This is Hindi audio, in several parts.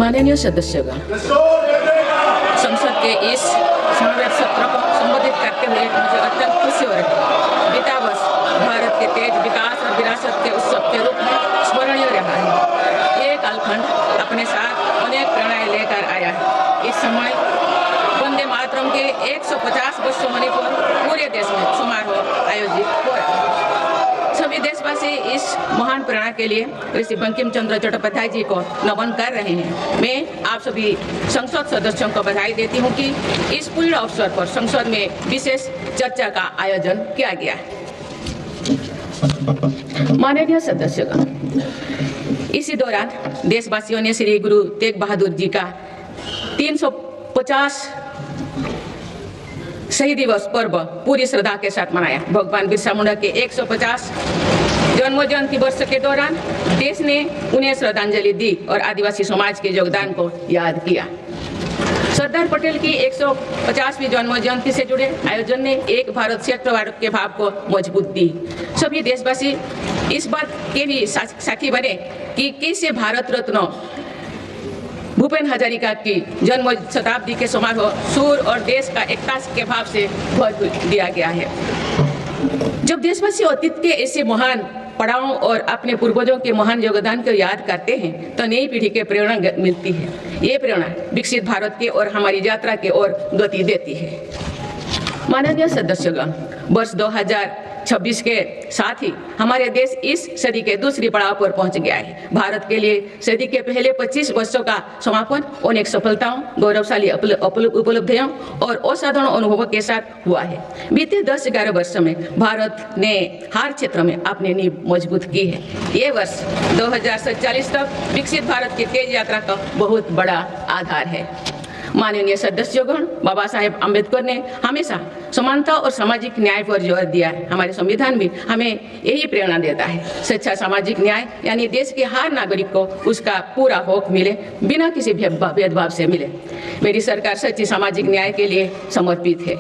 माननीय सदस्यगण, संसद के इस समावेश सत्र को संबोधित करते हुए मुझे अत्यंत खुशी हो रही है। बीता वर्ष भारत के तेज विकास और विरासत के उत्सव के रूप में स्मरणीय रहा है। ये कालखंड अपने साथ अनेक प्रेरणाएं लेकर आया है। इस समय वंदे मातरम के 150 वर्ष होने पर पूरे देश में समारोह आयोजित हो रहा है। सभी देशवासी इस महान प्रेरणा के लिए ऋषि बंकिम चंद्र चट्टोपाध्याय जी को नमन कर रहे हैं। मैं आप सभी संसद सदस्यों को बधाई देती हूं कि इस पूर्ण अवसर पर संसद में विशेष चर्चा का आयोजन किया गया है। माननीय सदस्यगण, इसी दौरान देशवासियों ने श्री गुरु तेग बहादुर जी का 350 शहीद दिवस पर्व पूरी श्रद्धा के साथ मनाया। भगवान बिरसा मुंडा के 150 जन्म जयंती वर्ष के दौरान देश ने उन्हें श्रद्धांजलि दी और आदिवासी समाज के योगदान को याद किया। सरदार पटेल की 150वीं जन्म जयंती से जुड़े आयोजन ने एक भारत श्रेष्ठ भारत के भाव को मजबूत दी। सभी देशवासी इस बात के भी साक्षी बने कि कैसे भारत रत्न भूपेन हजारिका की जन्म शताब्दी के समारोह सूर और देश का एकता के भाव से भर दिया गया है। जब देशवासी अतीत के ऐसे महान पड़ावों और अपने पूर्वजों के महान योगदान को याद करते हैं तो नई पीढ़ी के प्रेरणा मिलती है। ये प्रेरणा विकसित भारत के और हमारी यात्रा के ओर गति देती है। माननीय सदस्यगण, वर्ष 2026 के साथ ही हमारे देश इस सदी के दूसरी पड़ाव पर पहुंच गया है। भारत के लिए सदी के पहले 25 वर्षों का समापन अनेक सफलताओं, गौरवशाली उपलब्धियों और असाधारण अनुभवों के साथ हुआ है। बीते 10-11 वर्षों में भारत ने हर क्षेत्र में अपनी नींव मजबूत की है। ये वर्ष 2047 तक विकसित भारत की तेज यात्रा का बहुत बड़ा आधार है। माननीय सदस्यगण, बाबा साहेब अम्बेडकर ने हमेशा समानता और सामाजिक न्याय पर जोर दिया है। हमारे संविधान भी हमें यही प्रेरणा देता है। सच्चा सामाजिक न्याय यानी देश के हर नागरिक को उसका पूरा हक मिले, बिना किसी भेदभाव से मिले। मेरी सरकार सच्ची सामाजिक न्याय के लिए समर्पित है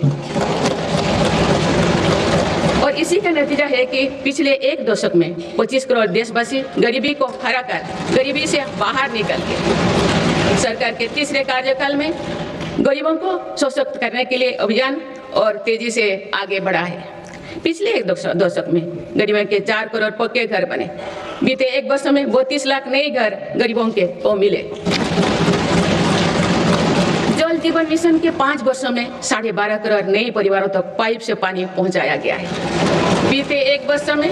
और इसी का नतीजा है कि पिछले एक दशक में 25 करोड़ देशवासी गरीबी को हराकर गरीबी से बाहर निकल गए। सरकार के तीसरे कार्यकाल में गरीबों को सशक्त करने के लिए अभियान और तेजी से आगे बढ़ा है। पिछले एक दशक में गरीबों के 4 करोड़ पक्के घर बने। बीते एक वर्ष में 32 लाख नए घर गरीबों को मिले। जल जीवन मिशन के 5 वर्षों में 12.5 करोड़ नए परिवारों तक पाइप से पानी पहुंचाया गया है। बीते एक वर्ष में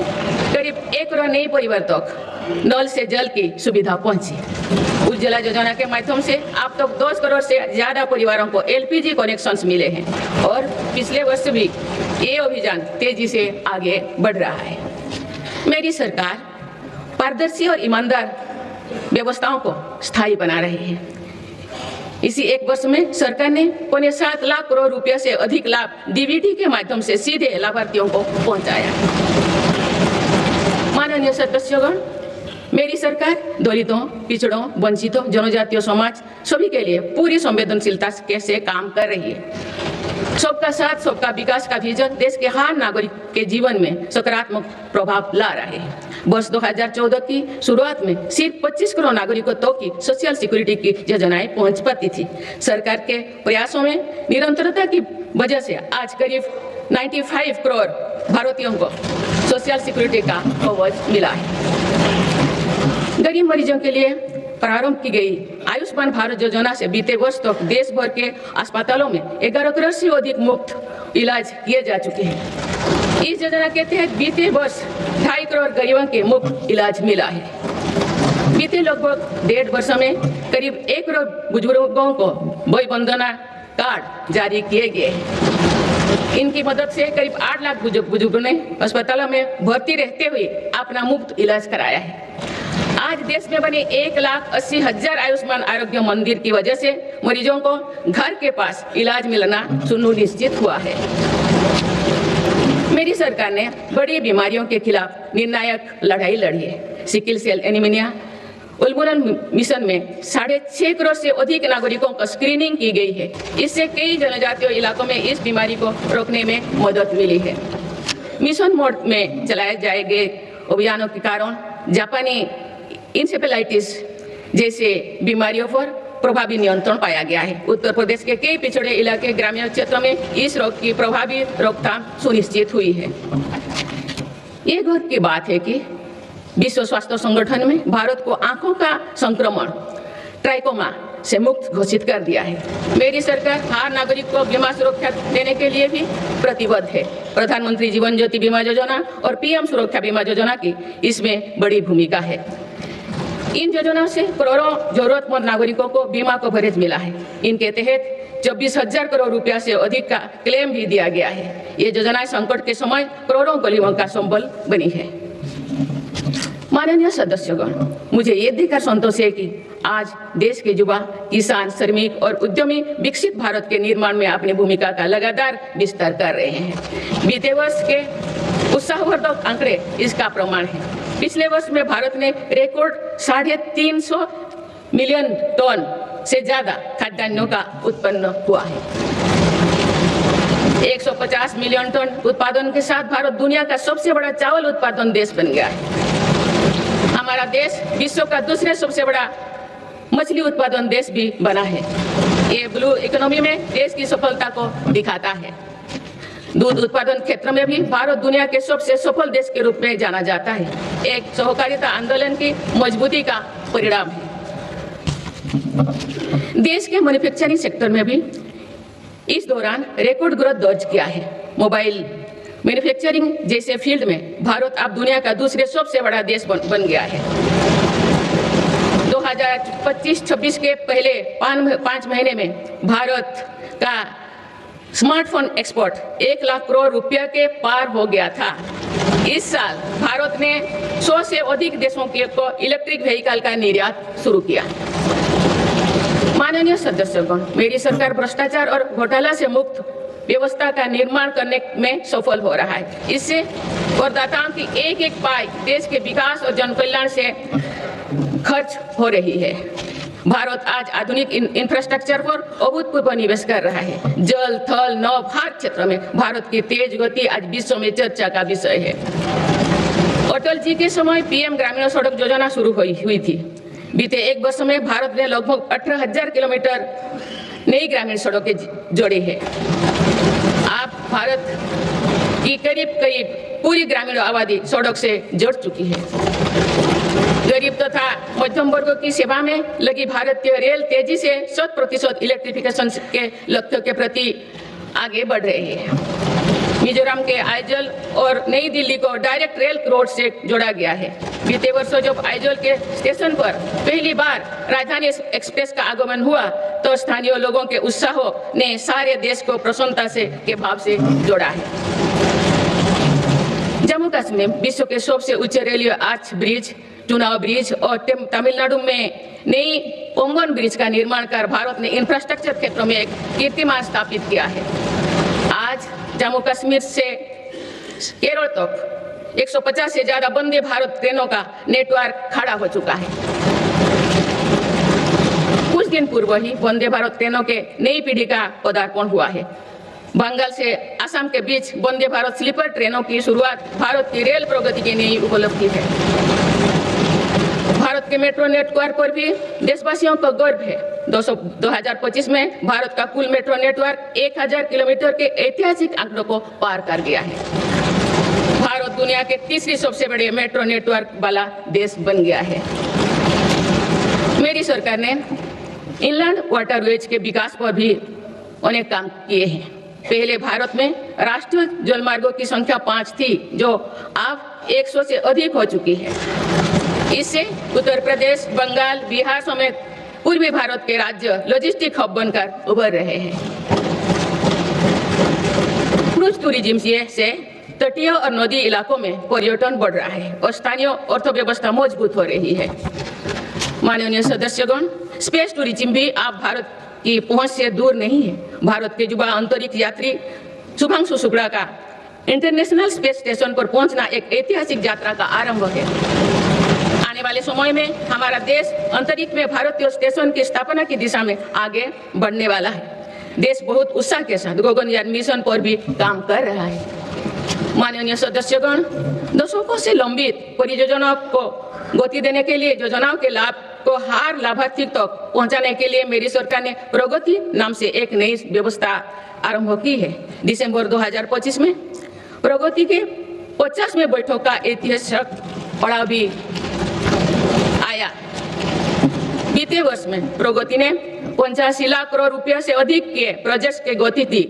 करीब 1 करोड़ नए परिवार तक नल से जल की सुविधा पहुंची। उज्ज्वला योजना के माध्यम से अब तक 2 करोड़ से ज्यादा परिवारों को LPG कनेक्शंस मिले हैं और पिछले वर्ष भी ये अभियान तेजी से आगे बढ़ रहा है। मेरी सरकार पारदर्शी और ईमानदार व्यवस्थाओं को स्थायी बना रही है। इसी एक वर्ष में सरकार ने 7 लाख करोड़ रुपए से अधिक लाभ DBT के माध्यम से सीधे लाभार्थियों को पहुंचाया। माननीय सदस्यगण, मेरी सरकार दलितों, पिछड़ों, वंचितों, जनजातीय समाज सभी के लिए पूरी संवेदनशीलता से काम कर रही है। सबका साथ सबका विकास का विजन देश के हर नागरिक के जीवन में सकारात्मक प्रभाव ला रहे हैं। वर्ष 2014 की शुरुआत में सिर्फ 25 करोड़ नागरिकों तक की सोशल सिक्योरिटी की योजनाएं पहुंच पाती थी। सरकार के प्रयासों में निरंतरता की वजह से आज करीब 95 करोड़ भारतीयों को सोशल सिक्योरिटी का कवच मिला है। गरीब मरीजों के लिए प्रारंभ की गई आयुष्मान भारत योजना से बीते वर्ष तक देश भर के अस्पतालों में 11 करोड़ से अधिक मुफ्त इलाज किए जा चुके हैं। इस योजना के तहत बीते वर्ष 2.5 करोड़ गरीबों के मुफ्त इलाज मिला है। बीते लगभग 1.5 वर्षों में करीब 1 करोड़ बुजुर्गों को वय वंदना कार्ड जारी किए गए हैं। इनकी मदद से करीब 8 लाख बुजुर्गों ने अस्पतालों में भर्ती रहते हुए अपना मुफ्त इलाज कराया है। आज देश में बने 1,80,000 आयुष्मान आरोग्य मंदिर की वजह से मरीजों को घर के पास इलाज मिलना सुनिश्चित हुआ है। मेरी सरकार ने बड़ी बीमारियों के खिलाफ निर्णायक लड़ाई लड़ी है। सिकल सेल एनीमिया उन्मूलन मिशन में 6.5 करोड़ से अधिक नागरिकों को स्क्रीनिंग की गई है। इससे कई जनजातीय इलाकों में इस बीमारी को रोकने में मदद मिली है। मिशन मोड में चलाए जाए गए अभियानों के कारण जापानी इंसेफेलाइटिस जैसे बीमारियों पर प्रभावी नियंत्रण पाया गया है। उत्तर प्रदेश के कई पिछड़े इलाके ग्रामीण क्षेत्रों में इस रोग की प्रभावी रोकथाम सुनिश्चित हुई है। ये गर्व की बात है कि विश्व स्वास्थ्य संगठन में भारत को आंखों का संक्रमण ट्राइकोमा से मुक्त घोषित कर दिया है। मेरी सरकार हर नागरिक को बीमा सुरक्षा देने के लिए भी प्रतिबद्ध है। प्रधानमंत्री जीवन ज्योति बीमा योजना और पीएम सुरक्षा बीमा योजना की इसमें बड़ी भूमिका है। इन योजनाओं से करोड़ों जरूरतमंद नागरिकों को बीमा कवरेज मिला है। इनके तहत 24,000 करोड़ रुपया से अधिक का क्लेम भी दिया गया है। ये योजनाएं संकट के समय करोड़ों गरीबों का संबल बनी है। माननीय सदस्यगण, मुझे ये देखकर संतोष है कि आज देश के युवा, किसान, श्रमिक और उद्यमी विकसित भारत के निर्माण में अपनी भूमिका का लगातार विस्तार कर रहे हैं। बीते वर्ष के उत्साहवर्धक आंकड़े इसका प्रमाण है। पिछले वर्ष में भारत ने रिकॉर्ड 350 मिलियन टन से ज्यादा खाद्यान्नों का उत्पन्न हुआ है। 150 मिलियन टन उत्पादन के साथ भारत दुनिया का सबसे बड़ा चावल उत्पादन देश बन गया है। हमारा देश विश्व का दूसरे सबसे बड़ा मछली उत्पादन देश भी बना है। ये ब्लू इकोनॉमी में देश की सफलता को दिखाता है। दूध उत्पादन क्षेत्र में भी भारत दुनिया के सबसे सफल देश के रूप में जाना जाता है। एक सहकारिता आंदोलन की मजबूती का परिणाम है। देश के मैन्युफैक्चरिंग सेक्टर में भी इस दौरान रिकॉर्ड ग्रोथ दर्ज किया है। मोबाइल मैन्युफैक्चरिंग जैसे फील्ड में भारत अब दुनिया का दूसरे सबसे बड़ा देश बन गया है। 2025-26 के पहले 5 महीने में भारत का स्मार्टफोन एक्सपोर्ट 1 लाख करोड़ रुपया के पार हो गया था। इस साल भारत ने 100 से अधिक देशों को इलेक्ट्रिक व्हीकल का निर्यात शुरू किया। माननीय सदस्यगण, मेरी सरकार भ्रष्टाचार और घोटाला से मुक्त व्यवस्था का निर्माण करने में सफल हो रहा है। इससे करदाताओं की एक एक पाई देश के विकास और जन कल्याण से खर्च हो रही है। भारत आज आधुनिक इंफ्रास्ट्रक्चर पर अभूतपूर्व निवेश कर रहा है। जल, थल, नभ हर क्षेत्र में भारत की तेज गति आज विश्व में चर्चा का विषय है। अटल जी के समय पीएम ग्रामीण सड़क योजना शुरू हुई थी। बीते 1 वर्ष में भारत ने लगभग 18,000 किलोमीटर नई ग्रामीण सड़कें जोड़ी है। आप भारत की करीब पूरी ग्रामीण आबादी सड़क से जुड़ चुकी है। गरीब तथा मध्यम वर्ग की सेवा में लगी भारतीय रेल तेजी से 100% इलेक्ट्रिफिकेशन के लक्ष्य के प्रति आगे बढ़ रही है। मिजोरम के आइजल और नई दिल्ली को डायरेक्ट रेल रोड से जोड़ा गया है। बीते वर्षों जब आइजल के स्टेशन पर पहली बार राजधानी एक्सप्रेस का आगमन हुआ तो स्थानीय लोगों के उत्साह ने सारे देश को प्रसन्नता के भाव से जोड़ा है। जम्मू कश्मीर में विश्व के सबसे ऊंचे रेलवे आर्च ब्रिज, चुनाव ब्रिज और तमिलनाडु में नई पोंगन ब्रिज का निर्माण कर भारत ने इंफ्रास्ट्रक्चर क्षेत्रों में एक कीर्तिमान स्थापित किया है। आज जम्मू कश्मीर से केरल तक 150 से ज्यादा वंदे भारत ट्रेनों का नेटवर्क खड़ा हो चुका है। कुछ दिन पूर्व ही वंदे भारत ट्रेनों के नई पीढ़ी का पदार्पण हुआ है। बंगाल से असम के बीच वंदे भारत स्लीपर ट्रेनों की शुरुआत भारत की रेल प्रगति की नई उपलब्धि है। भारत के मेट्रो नेटवर्क पर भी देशवासियों को गर्व है। 2025 में भारत का कुल मेट्रो नेटवर्क 1000 किलोमीटर के ऐतिहासिक आंकड़ों को पार कर गया है। भारत दुनिया के तीसरी सबसे बड़े मेट्रो नेटवर्क वाला देश बन गया है। मेरी सरकार ने इनलैंड वाटरवेज के विकास पर भी अनेक काम किए हैं। पहले भारत में राष्ट्रीय जलमार्गों की संख्या 5 थी, जो अब 100 से अधिक हो चुकी है। इससे उत्तर प्रदेश, बंगाल, बिहार समेत पूर्वी भारत के राज्य लॉजिस्टिक हब बनकर उभर रहे हैं। क्रूज टूरिज्म से तटीय और नदी इलाकों में पर्यटन बढ़ रहा है और स्थानीय अर्थव्यवस्था मजबूत हो रही है। माननीय सदस्यगण, स्पेस टूरिज्म भी अब भारत की पहुंच से दूर नहीं है। भारत के युवा अंतरिक्ष यात्री शुभांशु शुक्ला का इंटरनेशनल स्पेस स्टेशन पर पहुंचना एक ऐतिहासिक यात्रा का आरंभ है। आने वाले समय में हमारा देश अंतरिक्ष में भारतीय स्टेशन की स्थापना की दिशा में आगे बढ़ने वाला है। देश बहुत उत्साह के साथ गगनयान मिशन पर भी काम कर रहा है। माननीय सदस्यगण, दशकों से लंबित परियोजनाओं को गति देने के लिए योजनाओं के लाभ को हर लाभार्थी तक पहुंचाने के लिए मेरी सरकार ने प्रगति नाम से एक नई व्यवस्था आरंभ की है। दिसंबर 2025 में प्रगति के 50वें बैठक का ऐतिहासिक पड़ाव भी आया। बीते वर्ष में प्रगति ने 85 लाख करोड़ रुपया से अधिक के प्रोजेक्ट्स के गति थी।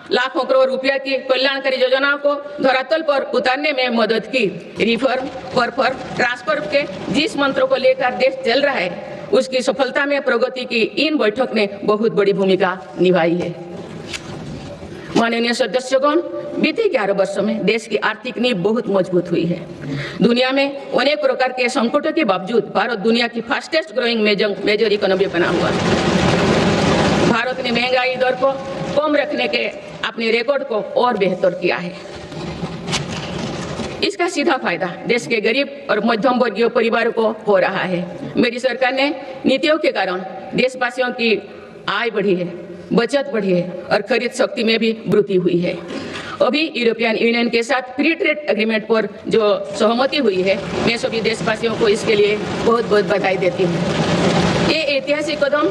लाखों करोड़ रुपया की कल्याणकारी योजनाओं को धरातल पर उतारने में मदद की। रिफॉर्म, परफॉर्म, ट्रांसफर के जिस मंत्रों को लेकर देश चल रहा है, उसकी सफलता में प्रगति की इन बैठक ने बहुत बड़ी भूमिका निभाई है। माननीय सदस्यगण, बीते 11 वर्षों में देश की आर्थिक नींव बहुत मजबूत हुई है। दुनिया में अनेक प्रकार के संकटों के बावजूद भारत दुनिया की फास्टेस्ट ग्रोइंग मेजर इकोनॉमी बना हुआ है। भारत ने महंगाई दर को कम रखने के अपने रिकॉर्ड को और बेहतर किया है। इसका सीधा फायदा देश के गरीब और मध्यम वर्गीय परिवारों को हो रहा है। मेरी सरकार ने नीतियों के कारण देशवासियों की आय बढ़ी है, बचत बढ़ी है और खरीद शक्ति में भी वृद्धि हुई है। अभी यूरोपियन यूनियन के साथ फ्री ट्रेड एग्रीमेंट पर जो सहमति हुई है, मैं सभी देशवासियों को इसके लिए बहुत बहुत बधाई देती हूँ। ये ऐतिहासिक कदम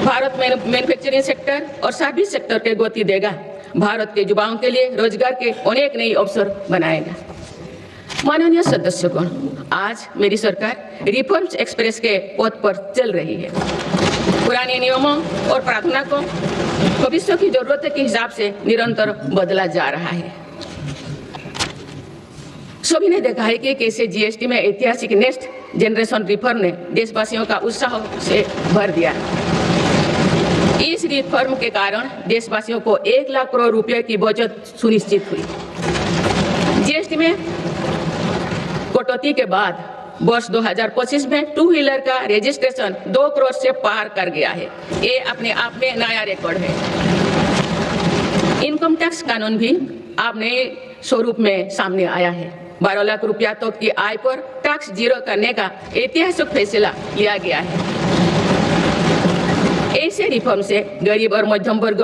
भारत में मैन्युफैक्चरिंग सेक्टर और सर्विस सेक्टर के गति देगा, भारत के युवाओं के लिए रोजगार के अनेक नए अवसर बनाएगा। माननीय सदस्यगण, आज मेरी सरकार रिफॉर्म्स एक्सप्रेस के पथ पर चल रही है। पुराने नियमों और प्रार्थना को भविष्य की जरूरत के हिसाब से निरंतर बदला जा रहा है। सभी ने देखा है कि कैसे जीएसटी में ऐतिहासिक नेक्स्ट जनरेशन रिफॉर्म ने देशवासियों का उत्साह से भर दिया। इस रिफॉर्म के कारण देशवासियों को 1 लाख करोड़ रुपए की बचत सुनिश्चित हुई। जीएसटी में कटौती के बाद वर्ष 2025 में 2 व्हीलर का रजिस्ट्रेशन 2 करोड़ से पार कर गया है। ये अपने आप में नया रिकॉर्ड है। इनकम टैक्स कानून भी अब नए स्वरूप में सामने आया है। 12 लाख रुपया तक की आय पर टैक्स जीरो करने का ऐतिहासिक फैसला लिया गया है। ऐसे रिफॉर्म से गरीब और मध्यम वर्ग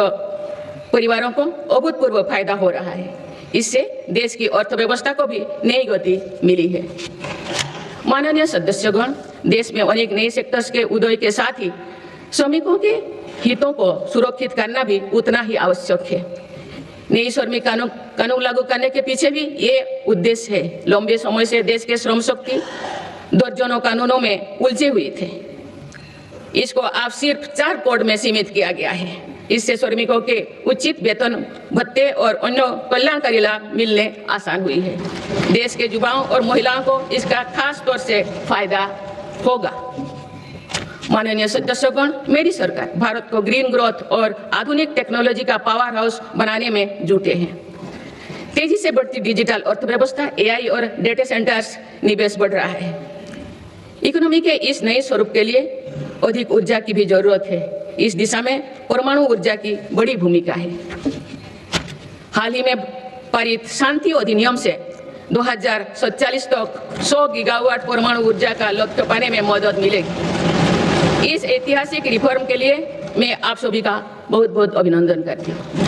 परिवारों को अभूतपूर्व फायदा हो रहा है। इससे देश की अर्थव्यवस्था को भी नई गति मिली है। माननीय सदस्यगण, देश में अनेक नए सेक्टर्स के उदय के साथ ही श्रमिकों के हितों को सुरक्षित करना भी उतना ही आवश्यक है। नई श्रमिक कानून लागू करने के पीछे भी ये उद्देश्य है। लंबे समय से देश के श्रम शक्ति दर्जनों कानूनों में उलझे हुए थे। इसको अब सिर्फ 4 कोड में सीमित किया गया है। इससे श्रमिकों के उचित वेतन, भत्ते और अन्य कल्याणकारी लाभ मिलने आसान हुई है। देश के युवाओं और महिलाओं को इसका खास तौर से फायदा होगा। माननीय सदस्यगण, मेरी सरकार भारत को ग्रीन ग्रोथ और आधुनिक टेक्नोलॉजी का पावर हाउस बनाने में जुटे हैं। तेजी से बढ़ती डिजिटल अर्थव्यवस्था, एआई और डेटा सेंटर्स निवेश बढ़ रहा है। इकोनॉमी के इस नए स्वरूप के लिए अधिक ऊर्जा की भी जरूरत है। इस दिशा में परमाणु ऊर्जा की बड़ी भूमिका है। हाल ही में पारित शांति अधिनियम से 2047 तक 100 गीगावाट परमाणु ऊर्जा का लक्ष्य पाने में मदद मिलेगी। इस ऐतिहासिक रिफॉर्म के लिए मैं आप सभी का बहुत बहुत अभिनंदन करती हूँ।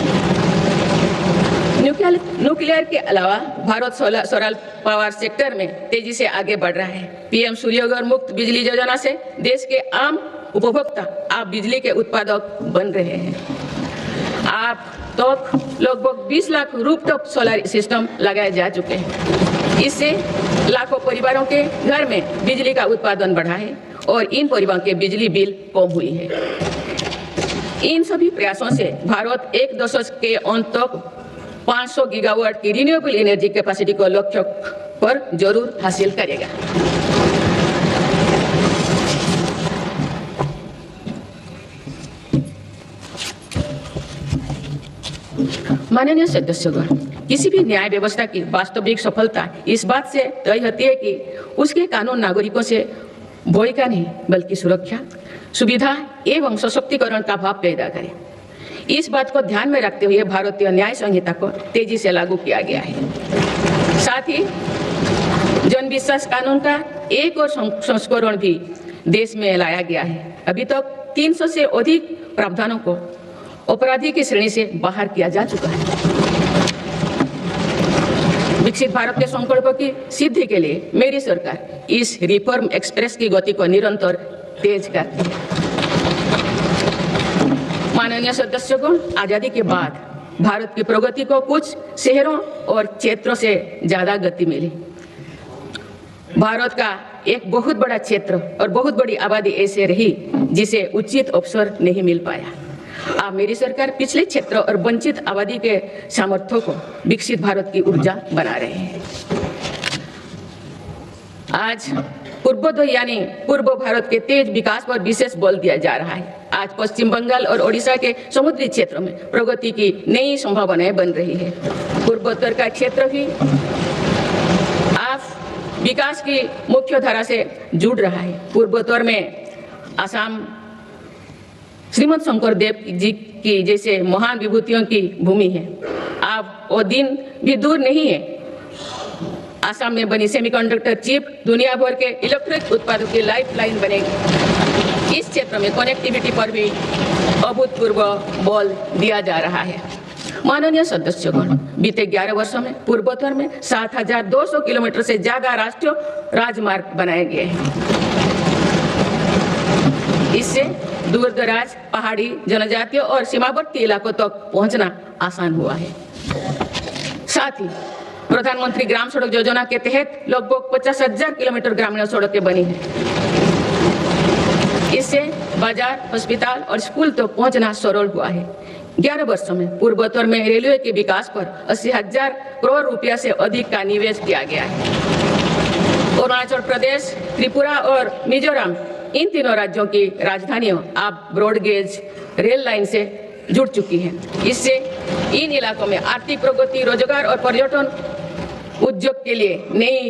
न्यूक्लियर के अलावा भारत सोलर पावर सेक्टर में तेजी से आगे बढ़ रहा है। पीएम सूर्यघर मुक्त बिजली योजना से देश के आम उपभोक्ता आप बिजली के उत्पादक बन रहे हैं। आप तक लगभग 20 लाख रूफटॉप सोलर सिस्टम लगाए जा चुके हैं। इससे लाखों परिवारों के घर में बिजली का उत्पादन बढ़ा है और इन परिवारों के बिजली बिल कम हुई है। इन सभी प्रयासों से भारत 1 दशक के अंत तक 500 गीगावाट की रिन्यूएबल एनर्जी कैपेसिटी को लक्ष्य पर जरूर हासिल करेगा। माननीय सदस्यगण, किसी भी न्याय व्यवस्था की वास्तविक सफलता इस बात से तय होती है कि उसके कानून नागरिकों से भय का नहीं बल्कि सुरक्षा, सुविधा एवं सशक्तिकरण का भाव पैदा करे। इस बात को ध्यान में रखते हुए भारतीय न्याय संहिता को तेजी से लागू किया गया है। साथ ही जनविश्वास कानून का एक और संस्करण भी देश में लाया गया है। अभी तक 300 से अधिक प्रावधानों को अपराधी की श्रेणी से बाहर किया जा चुका है। विकसित भारत के संकल्पों की सिद्धि के लिए मेरी सरकार इस रिफॉर्म एक्सप्रेस की गति को निरंतर तेज करती है। माननीय सदस्यगण, आजादी के बाद भारत की प्रगति को कुछ शहरों और क्षेत्रों से ज्यादा गति मिली। भारत का एक बहुत बड़ा क्षेत्र और बहुत बड़ी आबादी ऐसे रही जिसे उचित अवसर नहीं मिल पाया। अब मेरी सरकार पिछले क्षेत्र और वंचित आबादी के सामर्थ्यों को विकसित भारत की ऊर्जा बना रहे हैं। आज पूर्वोदय यानी पूर्व भारत के तेज विकास पर विशेष बल दिया जा रहा है। आज पश्चिम बंगाल और ओडिशा के समुद्री क्षेत्रों में प्रगति की नई संभावनाएं बन रही है। पूर्वोत्तर का क्षेत्र भी आज विकास की मुख्य धारा से जुड़ रहा है। पूर्वोत्तर में असम श्रीमंत शंकर देव जी की जैसे महान विभूतियों की भूमि है। अब वो दिन भी दूर नहीं है। असम में बनी सेमीकंडक्टर चिप दुनिया भर के इलेक्ट्रिक उत्पादों की लाइफलाइन बनेगी। इस क्षेत्र में कनेक्टिविटी पर भी अभूतपूर्व बल दिया जा रहा है। माननीय सदस्यगण, बीते 11 वर्षों में पूर्वोत्तर में 7,200 किलोमीटर से ज्यादा राष्ट्रीय राजमार्ग बनाए गए हैं। इससे दूर दराज, पहाड़ी, जनजातीय और सीमावर्ती इलाकों तक पहुंचना आसान हुआ है। साथ ही प्रधानमंत्री ग्राम सड़क योजना के तहत लगभग 50,000 किलोमीटर ग्रामीण सड़कें बनी हैं। इससे बाजार, अस्पताल और स्कूल तक पहुंचना सरल हुआ है। 11 वर्षों में पूर्वोत्तर में रेलवे के विकास पर 80,000 करोड़ रुपया से अधिक का निवेश किया गया है। अरुणाचल प्रदेश, त्रिपुरा और मिजोरम, इन तीनों राज्यों की राजधानियां अब ब्रॉडगेज रेल लाइन से जुड़ चुकी हैं। इससे इन इलाकों में आर्थिक प्रगति, रोजगार और पर्यटन उद्योग के लिए नई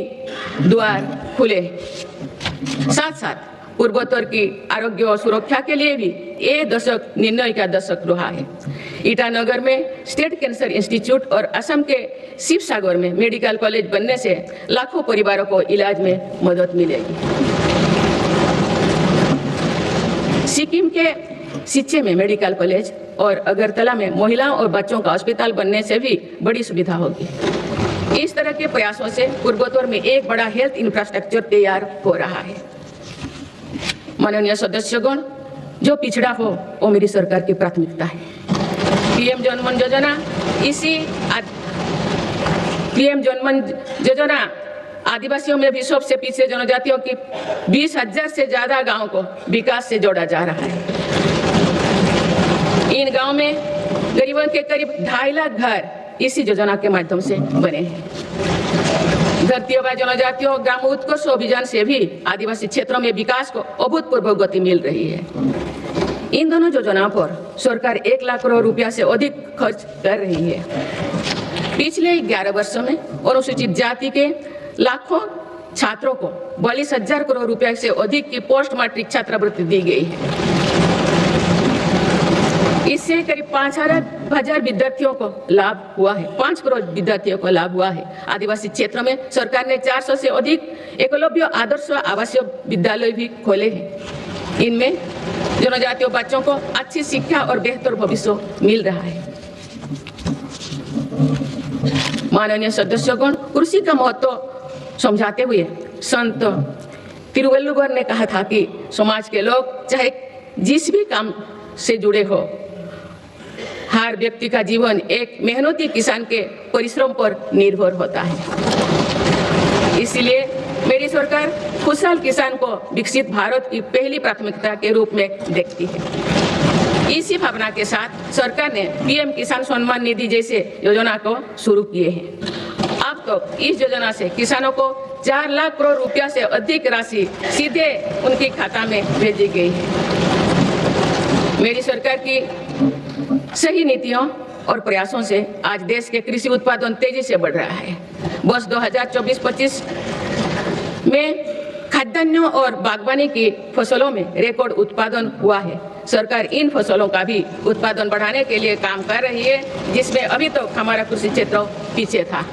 द्वार खुले। साथ साथ पूर्वोत्तर की आरोग्य और सुरक्षा के लिए भी ये दशक निर्णय का दशक रहा है। ईटानगर में स्टेट कैंसर इंस्टीट्यूट और असम के शिवसागर में मेडिकल कॉलेज बनने से लाखों परिवारों को इलाज में मदद मिलेगी। सिक्किम के सिच्चे में मेडिकल कॉलेज और अगरतला में महिलाओं और बच्चों का अस्पताल बनने से भी बड़ी सुविधा होगी। इस तरह के प्रयासों से पूर्वोत्तर में एक बड़ा हेल्थ इंफ्रास्ट्रक्चर तैयार हो रहा है। माननीय सदस्यगण, जो पिछड़ा हो वो मेरी सरकार की प्राथमिकता है। पीएम जनमन योजना पीएम जनमन योजना आदिवासियों में भी सबसे पीछे जनजातियों की 20,000 से ज्यादा गांवों को विकास से जोड़ा जा रहा है। इन गांवों में गरीबों के करीब 2.5 लाख घर इसी योजना के माध्यम से बने हैं। धरती आबा जनजातियों ग्राम उत्कर्ष अभियान से भी आदिवासी क्षेत्रों में विकास को अभूतपूर्व गति मिल रही है। इन दोनों योजनाओं पर सरकार 1 लाख करोड़ रुपया से अधिक खर्च कर रही है। पिछले 11 वर्षों में अनुसूचित जाति के लाखों छात्रों को 42,000 करोड़ रुपए से अधिक की पोस्ट मैट्रिक छात्रवृत्ति दी गई है। इससे करीब 5,000 विद्यार्थियों को लाभ हुआ है। 5 करोड़ विद्यार्थियों को लाभ हुआ है। आदिवासी क्षेत्रों में सरकार ने 400 से अधिक एकलव्य आदर्श आवासीय विद्यालय भी खोले हैं। इनमें जनजातीय बच्चों को अच्छी शिक्षा और बेहतर भविष्य मिल रहा है। माननीय सदस्यगण, कृषि का महत्व समझाते हुए संत तिरुवल्लुवर ने कहा था कि समाज के लोग चाहे जिस भी काम से जुड़े हो, हर व्यक्ति का जीवन एक मेहनती किसान के परिश्रम पर निर्भर होता है। इसलिए मेरी सरकार खुशहाल किसान को विकसित भारत की पहली प्राथमिकता के रूप में देखती है। इसी भावना के साथ सरकार ने पीएम किसान सम्मान निधि जैसे योजना को शुरू किए हैं। अब तो इस योजना से किसानों को 4 लाख करोड़ रुपया से अधिक राशि सीधे उनके खाता में भेजी गई है। मेरी सरकार की सही नीतियों और प्रयासों से आज देश के कृषि उत्पादन तेजी से बढ़ रहा है। वर्ष 2024-25 में खाद्यान्नों और बागवानी की फसलों में रिकॉर्ड उत्पादन हुआ है। सरकार इन फसलों का भी उत्पादन बढ़ाने के लिए काम कर रही है, जिसमें अभी तक हमारा कृषि क्षेत्र पीछे था।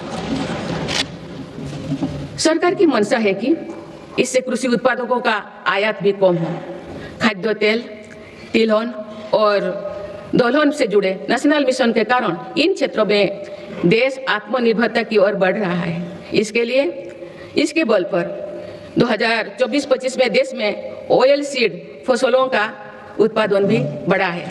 सरकार की मंशा है कि इससे कृषि उत्पादकों का आयात भी कम हो। खाद्य तेल, तिलहन और दलहन से जुड़े नेशनल मिशन के कारण इन क्षेत्रों में देश आत्मनिर्भरता की ओर बढ़ रहा है। इसके लिए इसके बल पर 2024-25 में देश में ऑयल सीड फसलों का उत्पादन भी बढ़ा है।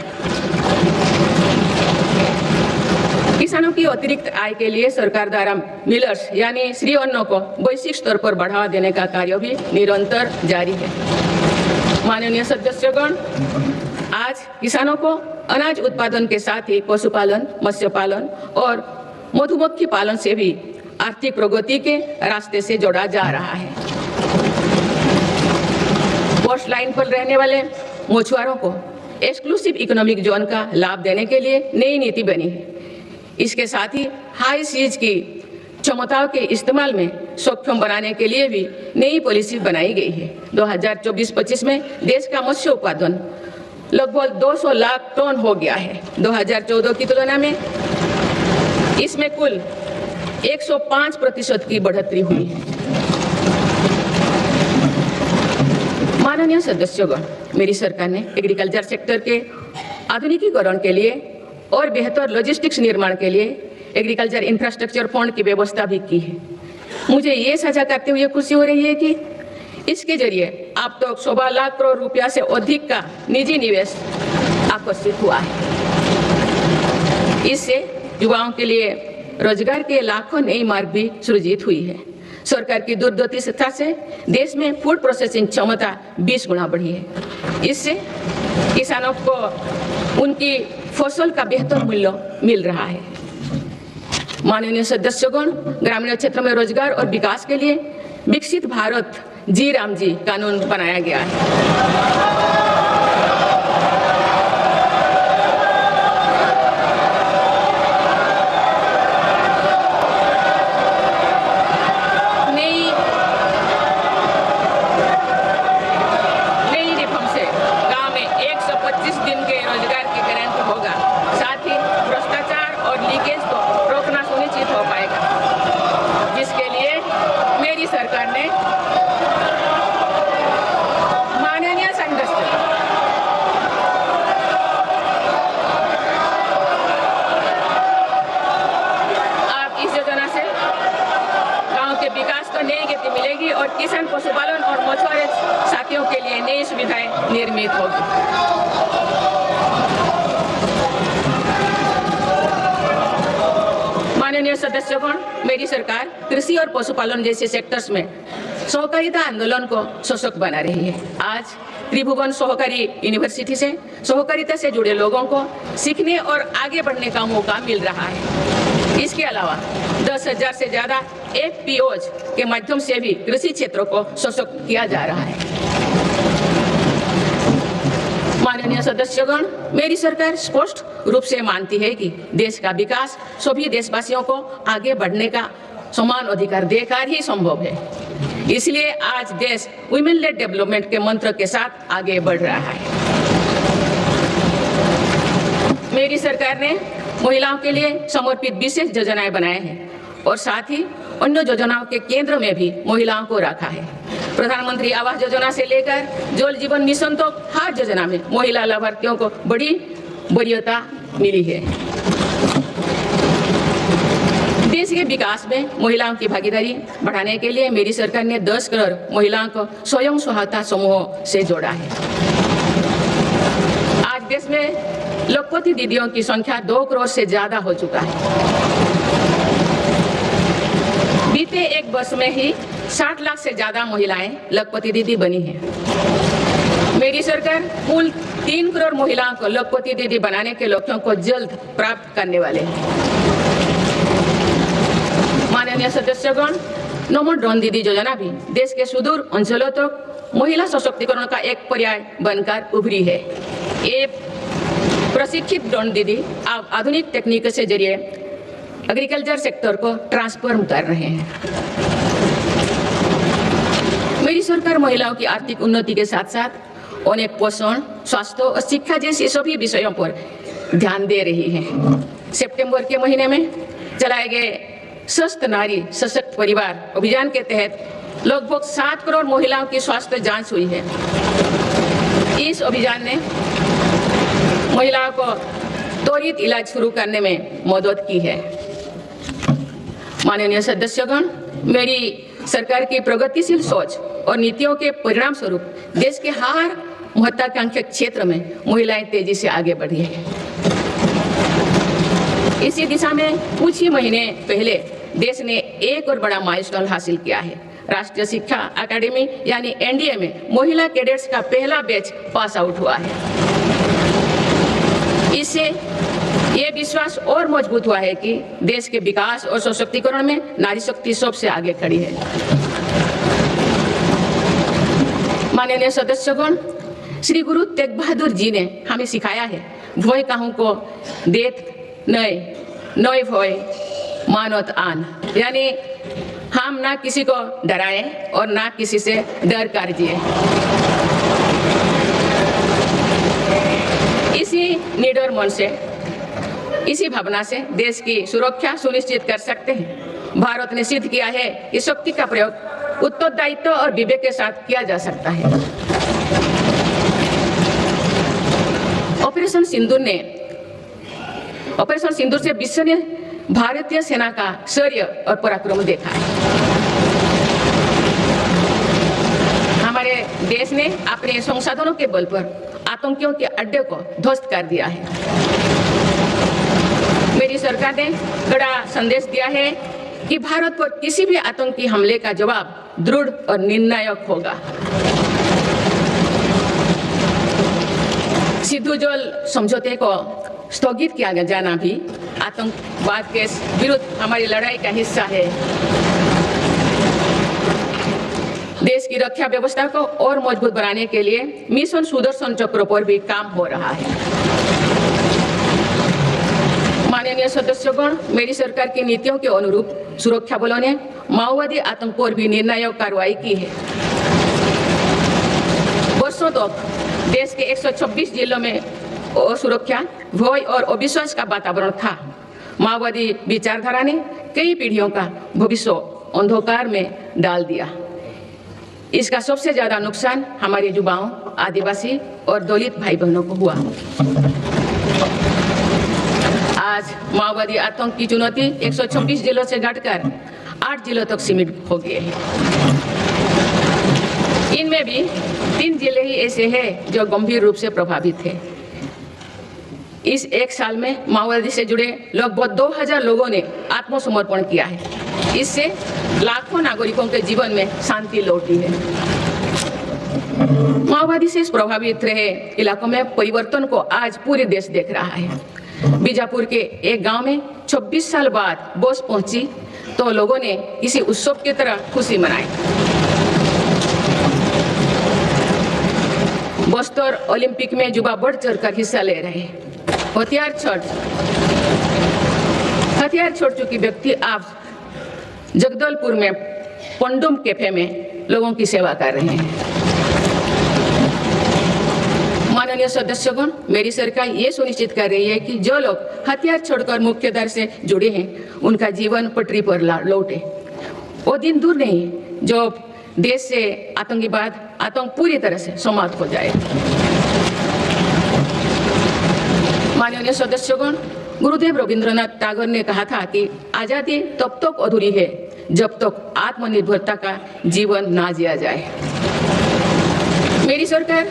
किसानों की अतिरिक्त आय के लिए सरकार द्वारा मिलर्स यानी श्री अन्न को वैश्विक स्तर पर बढ़ावा देने का कार्य भी निरंतर जारी है। माननीय सदस्यगण, आज किसानों को अनाज उत्पादन के साथ ही पशुपालन, मत्स्य पालन और मधुमक्खी पालन से भी आर्थिक प्रगति के रास्ते से जोड़ा जा रहा है। कोस्ट लाइन पर रहने वाले मछुआरों को एक्सक्लूसिव इकोनॉमिक जोन का लाभ देने के लिए नई नीति बनी है। इसके साथ ही हाई सीज की क्षमताओं के इस्तेमाल में सक्षम बनाने के लिए भी नई पॉलिसी बनाई गई है। 2024-25 में देश का मत्स्य उत्पादन लगभग 200 लाख टन हो गया है। 2014 की तुलना में इसमें कुल 105% की बढ़ोतरी हुई है। माननीय सदस्यगण, मेरी सरकार ने एग्रीकल्चर सेक्टर के आधुनिकीकरण के लिए और बेहतर लॉजिस्टिक्स निर्माण के लिए एग्रीकल्चर इंफ्रास्ट्रक्चर फंड की व्यवस्था भी की है। मुझे ये साझा करते हुए खुशी हो रही है कि इसके जरिए अब तक 1.25 लाख करोड़ रुपया से अधिक का निजी निवेश आकर्षित हुआ है। इससे युवाओं के लिए रोजगार के लाखों नए मार्ग भी सृजित हुई है। सरकार की दूरदर्शिता से देश में फूड प्रोसेसिंग क्षमता 20 गुना बढ़ी है। इससे किसानों को उनकी फसल का बेहतर मूल्य मिल रहा है। माननीय सदस्यगण, ग्रामीण क्षेत्र में रोजगार और विकास के लिए विकसित भारत जी राम जी कानून बनाया गया है। मिलेगी और किसान, पशुपालन और मछुआरे साथियों के लिए नई सुविधाएं निर्मित होगी। माननीय सदस्यगण, मेरी सरकार कृषि और पशुपालन जैसे सेक्टर्स में सहकारिता आंदोलन को सशक्त बना रही है। आज त्रिभुवन सहकारी यूनिवर्सिटी से सहकारिता से जुड़े लोगों को सीखने और आगे बढ़ने का मौका मिल रहा है। इसके अलावा 10,000 से ज्यादा FPOs के माध्यम से भी कृषि क्षेत्रों को सशक्त किया जा रहा है। माननीय सदस्यगण, मेरी सरकार स्पष्ट रूप से मानती है कि देश का विकास सभी देशवासियों को आगे बढ़ने का समान अधिकार देकर ही संभव है। इसलिए आज देश वुमेन लेड डेवलपमेंट के मंत्र के साथ आगे बढ़ रहा है। मेरी सरकार ने महिलाओं के लिए समर्पित विशेष योजनाएं बनाए हैं और साथ ही अन्य योजनाओं के केंद्र में भी महिलाओं को रखा है। प्रधानमंत्री आवास योजना से लेकर जल जीवन मिशन तक हर योजना में महिला लाभार्थियों को बड़ी वरीयता मिली है। देश के विकास में महिलाओं की भागीदारी बढ़ाने के लिए मेरी सरकार ने 10 करोड़ महिलाओं को स्वयं सहायता समूह से जोड़ा है। आज देश में लखपति दीदियों की संख्या 2 करोड़ से ज्यादा हो चुका है। बीते एक वर्ष में ही 60 लाख से ज्यादा महिलाएं लखपति दीदी बनी हैं। मेरी सरकार कुल 3 करोड़ महिलाओं को लखपति दीदी बनाने के लक्ष्यों को जल्द प्राप्त करने वाले हैं। माननीय सदस्यगण, नमो ड्रोन दीदी योजना भी देश के सुदूर अंचलों तक महिला सशक्तिकरण का एक पर्याय बनकर उभरी है। ये प्रशिक्षित ड्रोन दीदी अब आधुनिक तकनीक से जरिए एग्रीकल्चर सेक्टर को ट्रांसफॉर्म कर रहे हैं। मेरी सरकार महिलाओं की आर्थिक उन्नति के साथ साथ अनेक पोषण, स्वास्थ्य और शिक्षा जैसे सभी विषयों पर ध्यान दे रही है। सितंबर के महीने में चलाए गए स्वस्थ नारी सशक्त परिवार अभियान के तहत लगभग 7 करोड़ महिलाओं की स्वास्थ्य जांच हुई है। इस अभियान ने महिलाओं को त्वरित इलाज शुरू करने में मदद की है। माननीय सदस्यगण, मेरी सरकार की प्रगतिशील सोच और नीतियों के परिणाम स्वरूप देश के हर महत्वाकांक्षी क्षेत्र में महिलाएं तेजी से आगे बढ़ी है। इसी दिशा में कुछ ही महीने पहले देश ने एक और बड़ा माइलस्टोन हासिल किया है। राष्ट्रीय शिक्षा अकादमी यानी एनडीए में महिला कैडेट्स का पहला बैच पास आउट हुआ है। इससे ये विश्वास और मजबूत हुआ है कि देश के विकास और सशक्तिकरण में नारी शक्ति सबसे आगे खड़ी है। माननीय सदस्यगण, श्री गुरु तेग बहादुर जी ने हमें सिखाया है, भय काहू को देत नय भय मानत आन, यानी हम ना किसी को डराएं और ना किसी से डर कर जिए। इसी निडर मन से, इसी भावना से देश की सुरक्षा सुनिश्चित कर सकते हैं। भारत ने सिद्ध किया है कि शक्ति का प्रयोग उत्तरदायित्व और विवेक के साथ किया जा सकता है। ऑपरेशन सिंदूर से विश्व ने भारतीय सेना का शौर्य और पराक्रम देखा है। हमारे देश ने अपने संसाधनों के बल पर आतंकियों के अड्डे को ध्वस्त कर दिया है। मेरी सरकार ने बड़ा संदेश दिया है कि भारत पर किसी भी आतंकी हमले का जवाब दृढ़ और निर्णायक होगा। सिंधु जल समझौते को स्थगित किया जाना भी आतंकवाद के विरुद्ध हमारी लड़ाई का हिस्सा है। देश की रक्षा व्यवस्था को और मजबूत बनाने के लिए मिशन सुदर्शन चक्र पर भी काम हो रहा है। माननीय सदस्यगण, मेरी सरकार की नीतियों के अनुरूप सुरक्षा बलों ने माओवादी आतंक पर भी निर्णायक कार्रवाई की है। वर्षों तक देश के 126 जिलों में असुरक्षा, भय और अविश्वास का वातावरण था। माओवादी विचारधारा ने कई पीढ़ियों का भविष्य अंधकार में डाल दिया। इसका सबसे ज्यादा नुकसान हमारे युवाओं, आदिवासी और दलित भाई बहनों को हुआ। आज माओवादी आतंक की चुनौती 126 जिलों से घटकर 8 जिलों तक सीमित हो गए हैं। इनमें भी 3 जिले ही ऐसे हैं जो गंभीर रूप से प्रभावित हैं। इस एक साल में माओवादी से जुड़े लगभग 2000 लोगों ने आत्मसमर्पण किया है। इससे लाखों नागरिकों के जीवन में शांति लौटी है। माओवादी से प्रभावित रहे इलाकों में परिवर्तन को आज पूरे देश देख रहा है। बीजापुर के एक गांव में 26 साल बाद बस पहुंची तो लोगों ने किसी उत्सव की तरह खुशी मनाई। बस्तर ओलंपिक में युवा बढ़ चढ़कर हिस्सा ले रहे हैं। हथियार छोड़ चुकी व्यक्ति आज जगदलपुर में पंडुम कैफे में लोगों की सेवा कर रहे हैं। माननीय सदस्यगण, मेरी सरकार ये सुनिश्चित कर रही है कि जो लोग हथियार छोड़कर मुख्य धारा से जुड़े हैं उनका जीवन पटरी पर लौटे। वो दिन दूर नहीं जो देश से आतंक पूरी तरह से समाप्त हो जाए। माननीय सदस्यगण, गुरुदेव रविंद्रनाथ टैगोर ने कहा था कि आजादी तब तक अधूरी है जब तक आत्मनिर्भरता का जीवन ना जिया जाए। मेरी सरकार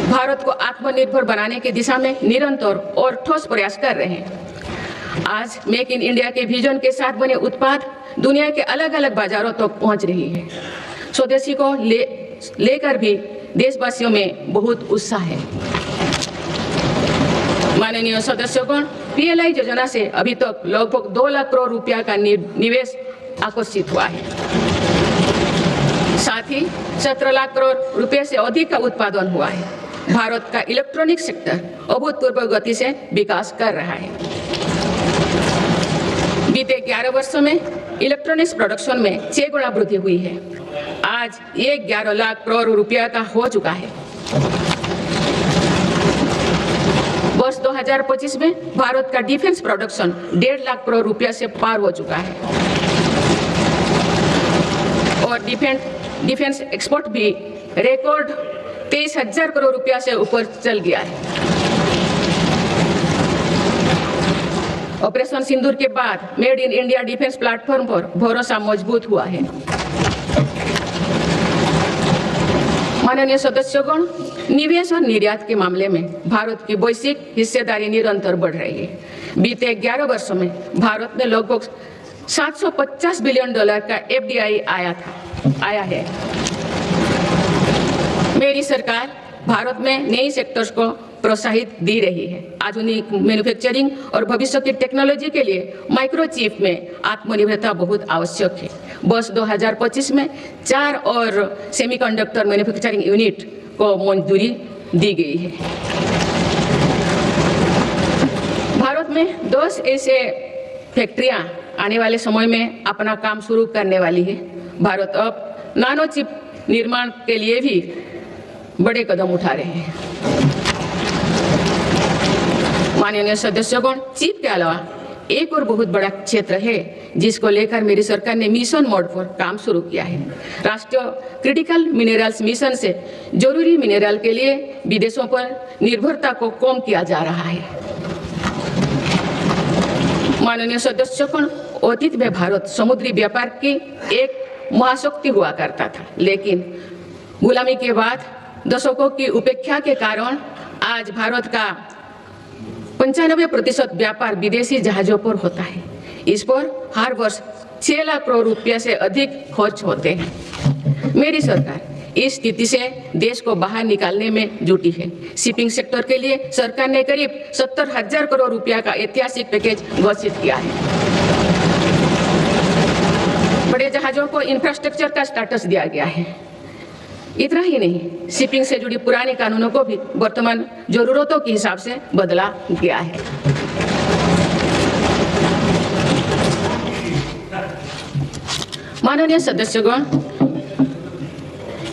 भारत को आत्मनिर्भर बनाने की दिशा में निरंतर और ठोस प्रयास कर रहे हैं। आज मेक इन इंडिया के विजन के साथ बने उत्पाद दुनिया के अलग अलग बाजारों तक पहुंच रही है। स्वदेशी को लेकर भी देशवासियों में बहुत उत्साह है। माननीय सदस्यगण, पीएलआई योजना से अभी तक लगभग 2 लाख करोड़ रुपया का निवेश आकर्षित हुआ है। साथ ही 17 लाख करोड़ रुपए से अधिक का उत्पादन हुआ है। भारत का इलेक्ट्रॉनिक सेक्टर अभूतपूर्व गति से विकास कर रहा है। बीते 11 वर्षों में इलेक्ट्रॉनिक्स प्रोडक्शन में 6 गुना वृद्धि हुई है। आज ये 11 लाख करोड़ रुपया का हो चुका है। वर्ष 2025 में भारत का डिफेंस प्रोडक्शन 1.5 लाख करोड़ रुपया से पार हो चुका है और डिफेंस एक्सपोर्ट भी रिकॉर्ड 23,000 करोड़ रुपया से ऊपर चल गया है। ऑपरेशन सिंदूर के बाद made in India defence platform पर भरोसा मजबूत हुआ है। माननीय सदस्यगण, निवेश और निर्यात के मामले में भारत की वैश्विक हिस्सेदारी निरंतर बढ़ रही है। बीते 11 वर्षों में भारत में लगभग $750 बिलियन का FDI आया है। मेरी सरकार भारत में नई सेक्टर्स को प्रोत्साहित दे रही है। आधुनिक मैन्युफैक्चरिंग और भविष्य की टेक्नोलॉजी के लिए माइक्रोचिप में आत्मनिर्भरता बहुत आवश्यक है। वर्ष 2025 में 4 और सेमीकंडक्टर मैन्युफैक्चरिंग यूनिट को मंजूरी दी गई है। भारत में 10 ऐसे फैक्ट्रियां आने वाले समय में अपना काम शुरू करने वाली है। भारत अब नानो चिप निर्माण के लिए भी बड़े कदम उठा रहे हैं। माननीय सदस्यगण, चिप के अलावा एक और बहुत बड़ा क्षेत्र है जिसको लेकर मेरी सरकार ने मिशन मोड पर काम शुरू किया है। राष्ट्रीय क्रिटिकल मिनरल्स मिशन से जरूरी मिनरल के लिए विदेशों पर निर्भरता को कम किया जा रहा है। माननीय सदस्यगण, अतीत में भारत समुद्री व्यापार की एक महाशक्ति हुआ करता था, लेकिन गुलामी के बाद दशकों की उपेक्षा के कारण आज भारत का 95% व्यापार विदेशी जहाजों पर होता है। इस पर हर वर्ष 6 लाख करोड़ रुपये से अधिक खर्च होते हैं। मेरी सरकार इस स्थिति से देश को बाहर निकालने में जुटी है। शिपिंग सेक्टर के लिए सरकार ने करीब 70,000 करोड़ रुपया का ऐतिहासिक पैकेज घोषित किया है। बड़े जहाजों को इंफ्रास्ट्रक्चर का स्टेटस दिया गया है। इतना ही नहीं, शिपिंग से जुड़ी पुरानी कानूनों को भी वर्तमान जरूरतों के हिसाब से बदला गया है। माननीय सदस्यगण,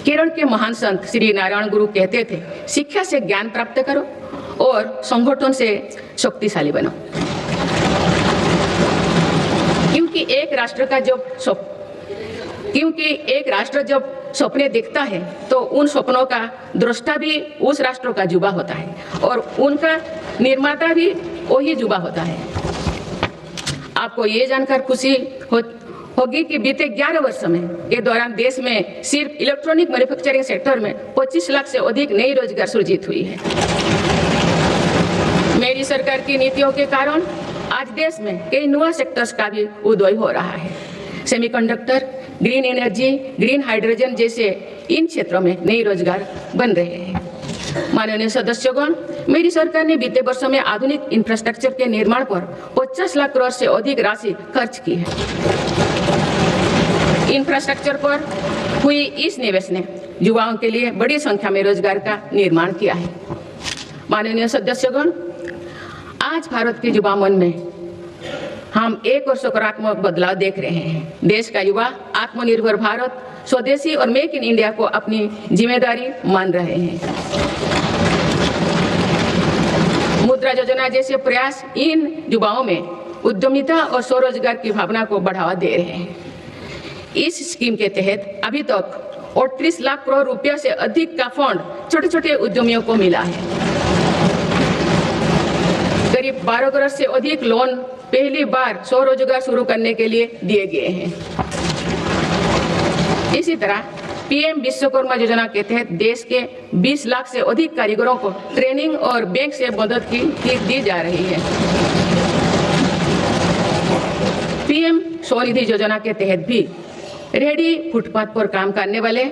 केरल के महान संत श्री नारायण गुरु कहते थे, शिक्षा से ज्ञान प्राप्त करो और संगठन से शक्तिशाली बनो। क्योंकि एक राष्ट्र जब सपने देखता है तो उन सपनों का दृष्टा भी उस राष्ट्र का युवा होता है और उनका निर्माता भी वही युवा होता है। आपको ये जानकर खुशी होगी कि बीते 11 वर्षों में के दौरान देश में सिर्फ इलेक्ट्रॉनिक मैन्युफैक्चरिंग सेक्टर में 25 लाख से अधिक नई रोजगार सृजित हुई है। मेरी सरकार की नीतियों के कारण आज देश में कई नए सेक्टर्स का भी उदय हो रहा है। Semiconductor, green energy, green hydrogen जैसे इन क्षेत्रों में नए रोजगार बन रहे हैं। माननीय सदस्यगण, मेरी सरकार ने बीते वर्षों में आधुनिक इंफ्रास्ट्रक्चर के निर्माण पर 50 लाख करोड़ से अधिक राशि खर्च की है। इंफ्रास्ट्रक्चर पर हुई इस निवेश ने युवाओं के लिए बड़ी संख्या में रोजगार का निर्माण किया है। माननीय सदस्यगण, आज भारत के युवा मन में हम एक और सकारात्मक बदलाव देख रहे हैं। देश का युवा आत्मनिर्भर भारत, स्वदेशी और मेक इन इंडिया को अपनी जिम्मेदारी मान रहे हैं। मुद्रा योजना जैसे प्रयास इन युवाओं में उद्यमिता और स्वरोजगार की भावना को बढ़ावा दे रहे हैं। इस स्कीम के तहत अभी तक 38 लाख करोड़ रुपया से अधिक का फंड छोटे छोटे उद्यमियों को मिला है। करीब 12 करोड़ से अधिक लोन पहली बार स्वरोजगार शुरू करने के लिए दिए गए हैं। इसी तरह पीएम विश्वकर्मा योजना के तहत देश के 20 लाख से अधिक कारीगरों को ट्रेनिंग और बैंक से मदद दी जा रही है। पीएम स्वनिधि योजना के तहत भी रेहड़ी फुटपाथ पर काम करने वाले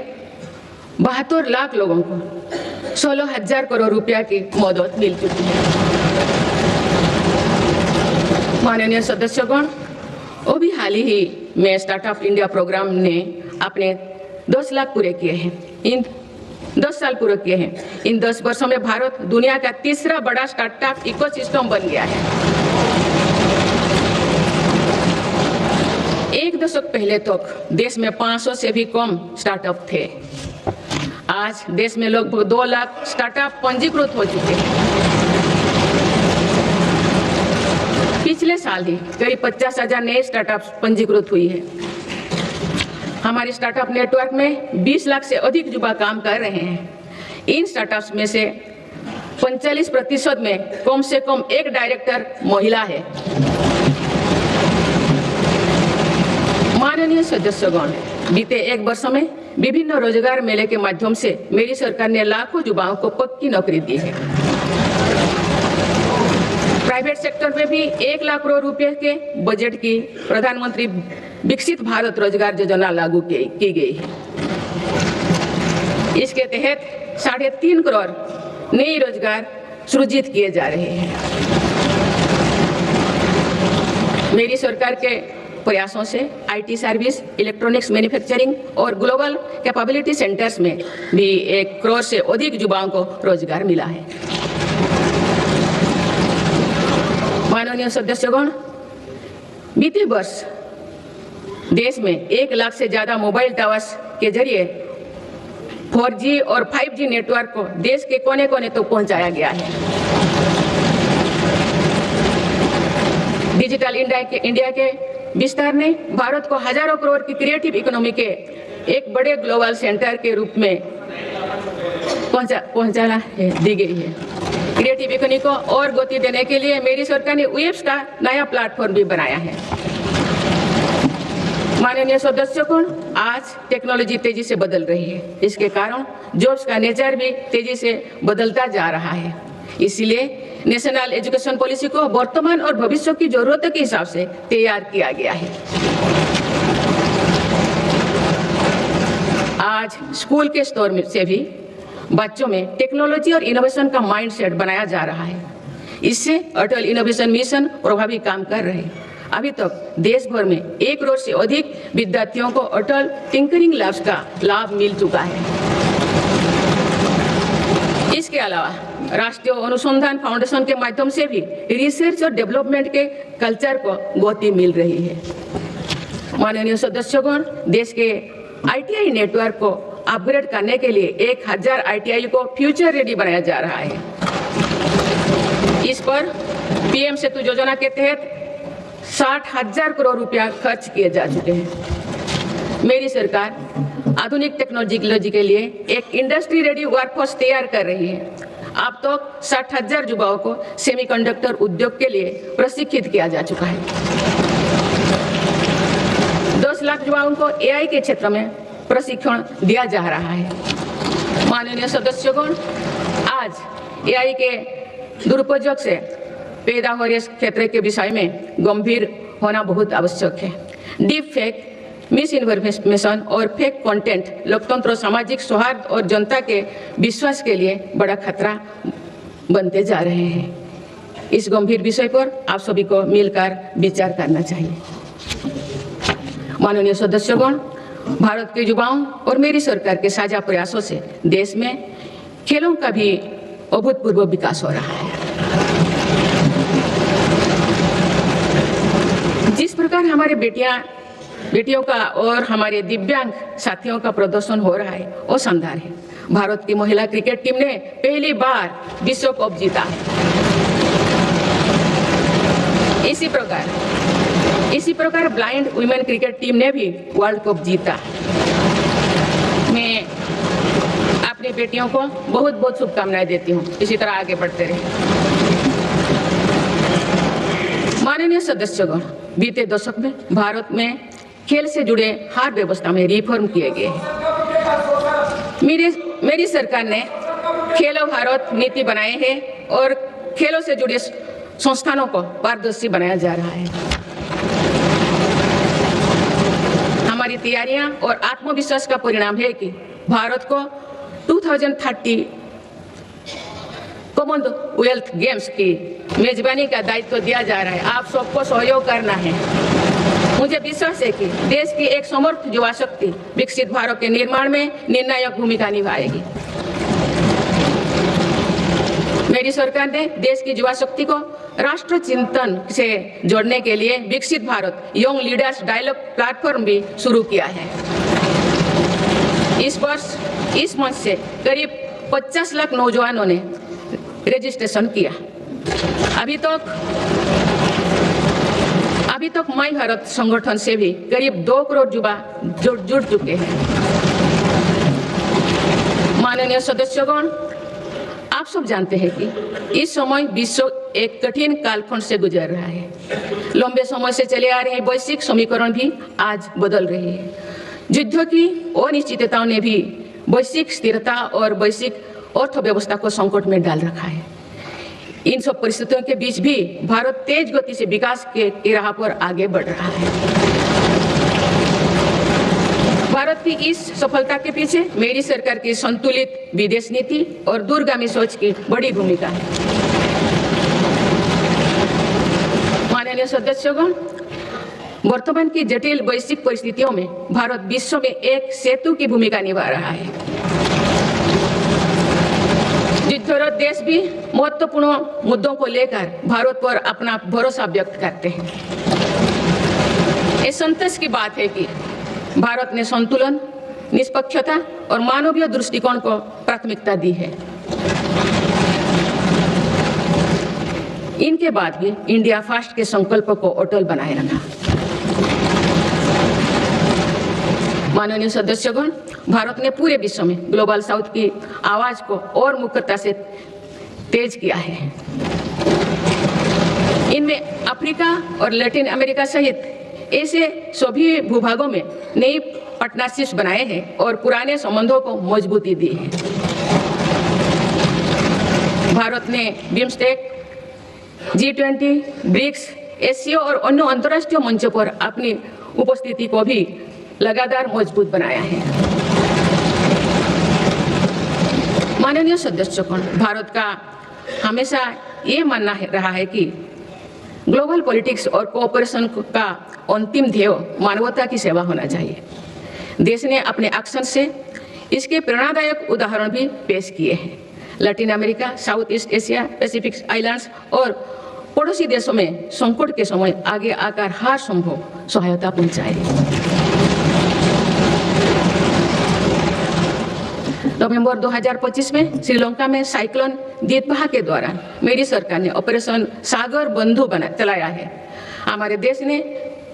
72 लाख लोगों को 16,000 करोड़ रुपया की मदद मिल चुकी है। माननीय सदस्यगण, अभी हाल ही में स्टार्टअप इंडिया प्रोग्राम ने अपने 10 लाख पूरे किए हैं। इन 10 साल पूरे किए हैं। इन 10 वर्षों में भारत दुनिया का तीसरा बड़ा स्टार्टअप इकोसिस्टम बन गया है। एक दशक पहले तक देश में 500 से भी कम स्टार्टअप थे। आज देश में लगभग 2 लाख स्टार्टअप पंजीकृत हो चुके हैं। पिछले साल ही करीब 50,000 नए स्टार्टअप्स पंजीकृत हुई है। हमारे स्टार्टअप नेटवर्क में 20 लाख से अधिक युवा काम कर रहे हैं। इन स्टार्टअप्स में से 45% में कम से कम एक डायरेक्टर महिला है। माननीय सदस्यगण, बीते एक वर्ष में विभिन्न रोजगार मेले के माध्यम से मेरी सरकार ने लाखों युवाओं को पक्की नौकरी दी है। प्राइवेट सेक्टर में भी 1 लाख करोड़ रुपए के बजट की प्रधानमंत्री विकसित भारत रोजगार योजना लागू की गई है। इसके तहत 3.5 करोड़ नए रोजगार सृजित किए जा रहे हैं। मेरी सरकार के प्रयासों से आईटी सर्विस, इलेक्ट्रॉनिक्स मैन्युफैक्चरिंग और ग्लोबल कैपेबिलिटी सेंटर्स में भी 1 करोड़ से अधिक युवाओं को रोजगार मिला है। माननीय सदस्यगण, बीते वर्ष देश में 1 लाख से ज्यादा मोबाइल टावर्स के जरिए 4G और 5G नेटवर्क को देश के कोने-कोने तक पहुंचाया गया है। डिजिटल इंडिया के विस्तार ने भारत को हजारों करोड़ की क्रिएटिव इकोनॉमी के एक बड़े ग्लोबल सेंटर के रूप में पहुंचाना दी गई है। क्रिएटिव इकोनॉमी को और गति देने के लिए मेरी सरकार ने वेब्स का नया प्लेटफॉर्म भी बनाया है। माननीय सदस्यगण, आज टेक्नोलॉजी तेजी से बदल रही है। इसके कारण जॉब्स का नेचर भी तेजी से बदलता जा रहा है। इसीलिए नेशनल एजुकेशन पॉलिसी को वर्तमान और भविष्य की जरूरतों के हिसाब से तैयार किया गया है। आज स्कूल के स्तर से भी बच्चों में टेक्नोलॉजी और इनोवेशन का माइंडसेट बनाया जा रहा है। इससे अटल इनोवेशन मिशन प्रभावी काम कर रहे हैं। अभी तक देश भर में 1 करोड़ से अधिक विद्यार्थियों को अटल टिंकरिंग लैब्स का लाभ मिल चुका है। इसके अलावा राष्ट्रीय अनुसंधान फाउंडेशन के माध्यम से भी रिसर्च और डेवलपमेंट के कल्चर को गति मिल रही है। माननीय सदस्यगण, देश के आईटीआई नेटवर्क को अपग्रेड करने के लिए 1000 आईटीआई को फ्यूचर रेडी बनाया जा रहा है। इस पर पीएम सेतु योजना के तहत 60,000 करोड़ रुपया खर्च किए जा चुके हैं। मेरी सरकार आधुनिक टेक्नोलॉजी के लिए एक इंडस्ट्री रेडी वर्कफोर्स तैयार कर रही है। अब तक 60,000 युवाओं को सेमीकंडक्टर उद्योग के लिए प्रशिक्षित किया जा चुका है। 10 लाख युवाओं को एआई के क्षेत्र में प्रशिक्षण दिया जा रहा है। माननीय सदस्यगण, आज एआई के दुरुपयोग से पैदा हो रहे क्षेत्र के विषय में गंभीर होना बहुत आवश्यक है। डीप फेक, मिस इन्फॉर्मेशन और फेक कंटेंट लोकतंत्र, सामाजिक सौहार्द और जनता के विश्वास के लिए बड़ा खतरा बनते जा रहे हैं। इस गंभीर विषय पर आप सभी को मिलकर विचार करना चाहिए। माननीय सदस्यगण, भारत के युवाओं और मेरी सरकार के साझा प्रयासों से देश में खेलों का भी अभूतपूर्व विकास हो रहा है। जिस प्रकार हमारे बेटियों का और हमारे दिव्यांग साथियों का प्रदर्शन हो रहा है वो शानदार है। भारत की महिला क्रिकेट टीम ने पहली बार विश्व कप जीता है। इसी प्रकार ब्लाइंड वुमेन क्रिकेट टीम ने भी वर्ल्ड कप जीता। मैं अपनी बेटियों को बहुत बहुत शुभकामनाएं देती हूँ। इसी तरह आगे बढ़ते रहे। माननीय सदस्यगण, बीते दशक में भारत में खेल से जुड़े हर व्यवस्था में रिफॉर्म किए गए हैं। मेरी सरकार ने खेलो भारत नीति बनाए हैं और खेलों से जुड़े संस्थानों को पारदर्शी बनाया जा रहा है। हमारी तैयारियां और आत्मविश्वास का परिणाम है कि भारत को 2030 कॉमनवेल्थ गेम्स की मेजबानी का दायित्व दिया जा रहा है। आप सबको सहयोग करना है। मुझे विश्वास है कि देश की एक समर्थ युवा शक्ति विकसित भारत के निर्माण में निर्णायक भूमिका निभाएगी। मेरी सरकार ने देश की युवा शक्ति को राष्ट्र चिंतन से जोड़ने के लिए विकसित Bharat young leaders dialogue platform भी शुरू किया है। इस वर्ष इस मंच से करीब 50 लाख नौजवानों ने रजिस्ट्रेशन किया। अभी तक माई भारत संगठन से भी करीब 2 करोड़ युवा जुड़ चुके हैं। माननीय सदस्यगण, आप आप सब जानते हैं कि इस समय विश्व एक कठिन कालखंड से गुजर रहा है। लंबे समय से चले आ रहे वैश्विक समीकरण भी आज बदल रहे हैं। युद्धों की अनिश्चितताओं ने भी वैश्विक स्थिरता और वैश्विक अर्थव्यवस्था को संकट में डाल रखा है। इन सब परिस्थितियों के बीच भी भारत तेज गति से विकास के राह पर आगे बढ़ रहा है। भारत की इस सफलता के पीछे मेरी सरकार की संतुलित विदेश नीति और दूरगामी सोच की बड़ी भूमिका है। माननीय सदस्यगण, वर्तमान की जटिल वैश्विक परिस्थितियों में भारत विश्व में एक सेतु की भूमिका निभा रहा है। युद्धरत देश भी महत्वपूर्ण मुद्दों को लेकर भारत पर अपना भरोसा व्यक्त करते हैं। ये संतोष की बात है कि भारत ने संतुलन, निष्पक्षता और मानवीय दृष्टिकोण को प्राथमिकता दी है। इनके बाद भी इंडिया फर्स्ट के संकल्प को अटल बनाए रखा। माननीय सदस्यगण, भारत ने पूरे विश्व में ग्लोबल साउथ की आवाज को और मुख्यता से तेज किया है। इनमें अफ्रीका और लैटिन अमेरिका सहित ऐसे सभी भूभागों में नई पार्टनरशिप्स बनाए हैं और पुराने संबंधों को मजबूती दी है। भारत ने बिम्स्टेक, G20, ब्रिक्स, एससीओ और अन्य अंतर्राष्ट्रीय मंचों पर अपनी उपस्थिति को भी लगातार मजबूत बनाया है। माननीय सदस्यगण, भारत का हमेशा ये मानना रहा है कि ग्लोबल पॉलिटिक्स और कोऑपरेशन का अंतिम ध्येय मानवता की सेवा होना चाहिए। देश ने अपने एक्शन से इसके प्रेरणादायक उदाहरण भी पेश किए हैं। Latin America, south east Asia, Pacific islands और पड़ोसी देशों में संकट के समय आगे आकर हर संभव सहायता पहुंचाई। नवंबर 2025 में श्रीलंका में साइक्लोन दितवाह के दौरान मेरी सरकार ने ऑपरेशन सागर बंधु चलाया है। हमारे देश ने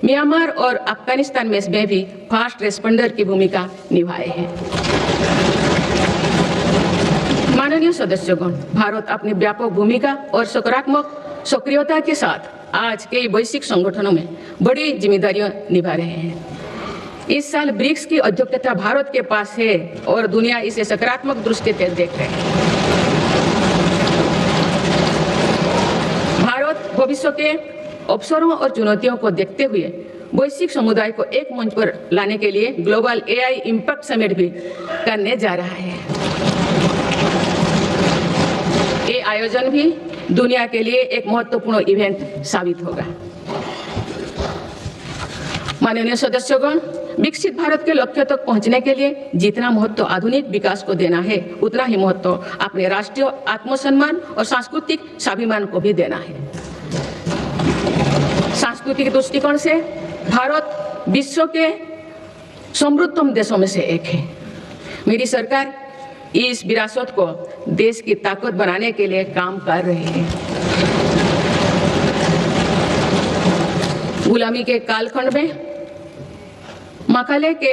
म्यांमार और अफगानिस्तान में भी फास्ट रेस्पॉन्डर की भूमिका निभाई है। माननीय सदस्यगण, भारत अपनी व्यापक भूमिका और सकारात्मक सक्रियता के साथ आज कई वैश्विक संगठनों में बड़ी जिम्मेदारियां निभा रहे हैं। इस साल ब्रिक्स की अध्यक्षता भारत के पास है और दुनिया इसे सकारात्मक दृष्टि से देख रहे है। भारत भविष्य के अवसरों और चुनौतियों को देखते हुए वैश्विक समुदाय को एक मंच पर लाने के लिए ग्लोबल एआई इम्पैक्ट समिट भी करने जा रहा है। ये आयोजन भी दुनिया के लिए एक महत्वपूर्ण इवेंट साबित होगा। माननीय सदस्यगण, विकसित भारत के लक्ष्य तक पहुंचने के लिए जितना महत्व आधुनिक विकास को देना है, उतना ही महत्व अपने राष्ट्रीय आत्मसम्मान और सांस्कृतिक स्वाभिमान को भी देना है। सांस्कृतिक दृष्टिकोण से भारत विश्व के समृद्धतम देशों में से एक है। मेरी सरकार इस विरासत को देश की ताकत बनाने के लिए काम कर रही है। गुलामी के कालखंड में मकाले के